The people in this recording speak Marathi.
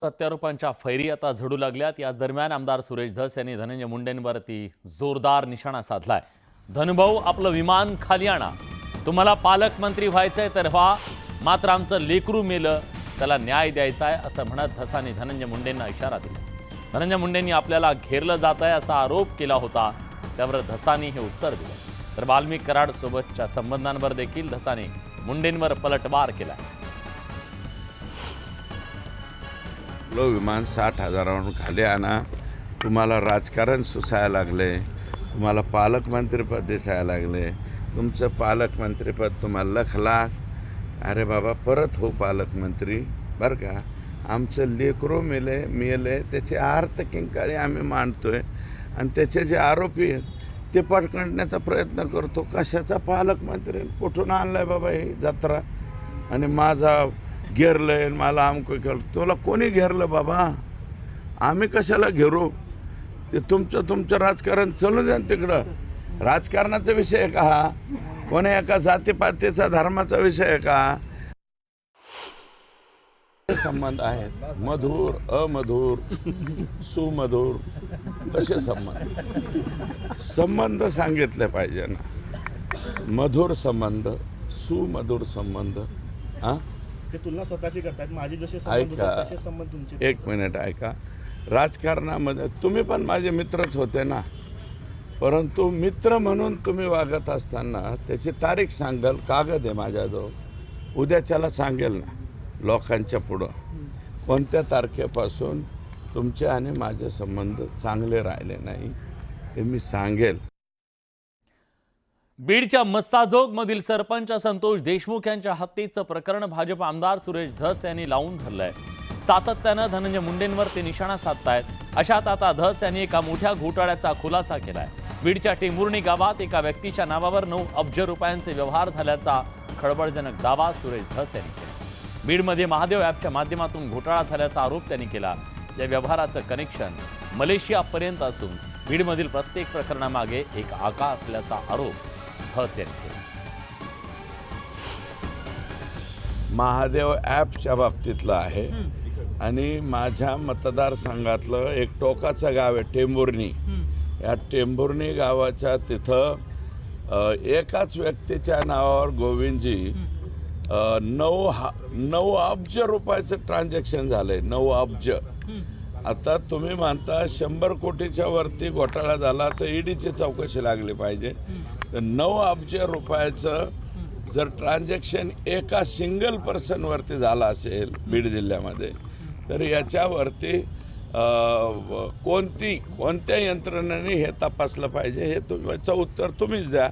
प्रत्यारोपांच्या फैरी आता झडू लागल्यात। याच दरम्यान आमदार सुरेश धस यांनी धनंजय मुंडेंवरती जोरदार निशाणा साधलाय। धनुभाऊ, आपलं विमान खाली आणा, तुम्हाला पालकमंत्री व्हायचंय तर व्हा, मात्र आमचं लेकरू मेलं त्याला न्याय द्यायचा आहे असं म्हणत धसांनी धनंजय मुंडेंना इशारा दिला। धनंजय मुंडेंनी आपल्याला घेरलं जात आहे असा आरोप केला होता, त्यावर धसांनी हे उत्तर दिलं। तर वाल्मिक कराड सोबतच्या संबंधांवर देखील धसांनी मुंडेंवर पलटवार केला। विमान 60,000वरून खाली आणा, तुम्हाला राजकारण सुसायला लागले, तुम्हाला पालकमंत्रीपद दिसायला लागले, तुमचं पालकमंत्रीपद तुम्हाला लखला। अरे बाबा, परत हो पालकमंत्री बरं का। आमचं लेकरो मेले त्याचे अर्थ किंकाळी आम्ही मांडतोय आणि त्याचे जे आरोपी आहेत ते पकडण्याचा प्रयत्न करतो। कशाचा पालकमंत्री, कुठून आणलाय बाबा ही जत्रा? आणि माझा घेरलंय, मला आमको केलं, तुला कोणी घेरलं बाबा? आम्ही कशाला घेरू? ते तुमचं राजकारण चालू द्या तिकडं। राजकारणाचा विषय आहे का हा? कोणी एका जातीपातीचा धर्माचा विषय आहे का? संबंध आहेत, मधुर, अमधुर, सुमधुर, कसे संबंध सांगितले पाहिजे ना। मधुर संबंध, सुमधुर संबंध, हा ते तुलना स्वतःशी करतात। माझे जसे संबंध होते तसे संबंध तुमचे। एक मिनिट ऐका, राजकारणामध्ये तुम्ही पण माझे मित्रच होते ना, परंतु मित्र म्हणून तुम्ही वागत असताना त्याची तारीख सांगाल, कागद आहे माझ्याजवळ, उद्याच्याला सांगेल ना लोकांच्या पुढं कोणत्या तारखेपासून तुमचे आणि माझे संबंध चांगले राहिले नाही ते मी सांगेल। बीडच्या मस्साजोगमधील सरपंच संतोष देशमुख यांच्या हत्येचं प्रकरण भाजप आमदार सुरेश धस यांनी लावून धरलंय। सातत्यानं धनंजय मुंडेंवर ते निशाणा साधतायत। अशात आता धस यांनी एका मोठ्या घोटाळ्याचा खुलासा केलाय। बीडच्या टेंभुर्णी गावात एका व्यक्तीच्या नावावर 9 अब्ज रुपयांचे व्यवहार झाल्याचा खळबळजनक दावा सुरेश धस यांनी केला। बीडमध्ये महादेव ॲपच्या माध्यमातून घोटाळा झाल्याचा आरोप त्यांनी केला। या व्यवहाराचं कनेक्शन मलेशियापर्यंत असून बीडमधील प्रत्येक प्रकरणामागे एक आका असल्याचा आरोप धस यांनी केला। महादेव ॲपच्या बाबतीतलं आहे आणि माझ्या मतदारसंघातलं एक टोकाचं गाव आहे टेंभुर्णी। या टेंभुर्णी गावाच्या तिथं एकाच व्यक्तीच्या नावावर गोविंदजी 9 अब्ज रुपयाचं ट्रान्झॅक्शन झालंय। 9 अब्ज। आता तुम्ही म्हणता 100 कोटीच्या वरती घोटाळा झाला तर ईडीची चौकशी लागली पाहिजे। तर 9 अब्ज रुपयाचं जर ट्रान्झॅक्शन एका सिंगल पर्सनवरती झाला असेल बीड जिल्ह्यामध्ये, तर याच्यावरती कोणत्या यंत्रणेने हे तपासलं पाहिजे हे याचं उत्तर तुम्हीच द्या।